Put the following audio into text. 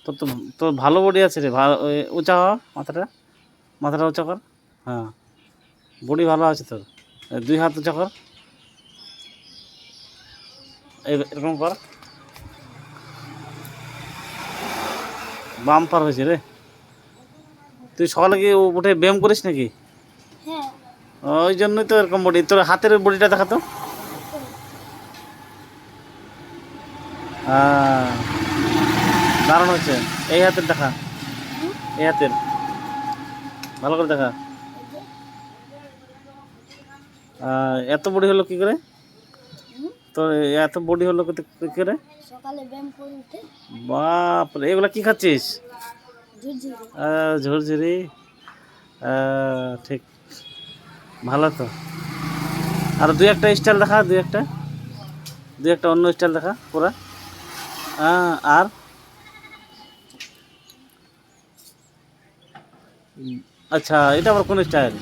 তোর তো তোর ভালো বডি আছে রে, ভালো উঁচা হ, মাথাটা উঁচা কর। হ্যাঁ, বডি ভালো আছে তোর। দুই হাত উঁচা কর, এরকম কর। বাম্পার হয়েছে রে। তুই সকালে কি উঠে ব্যায়াম করিস নাকি? ওই জন্যই তো এরকম বডি। তোর হাতের বডিটা দেখা তো। হ্যাঁ, দারুণ হচ্ছে। এই হাতের দেখা, এই হাতের ভালো করে দেখা। এত বডি হলো কি করে তোর? এত বডি হলো কি করে? সকালে ব্যায়াম করে উঠে। বাপরে, এগুলা কি খাচ্ছিস? ঝুরঝুরি। ঠিক, ভালো তো। আর দুই একটা স্টাইল দেখা, দুই একটা অন্য স্টাইল দেখা পুরা। আর আচ্ছা, এটা আবার কোন স্টাইল?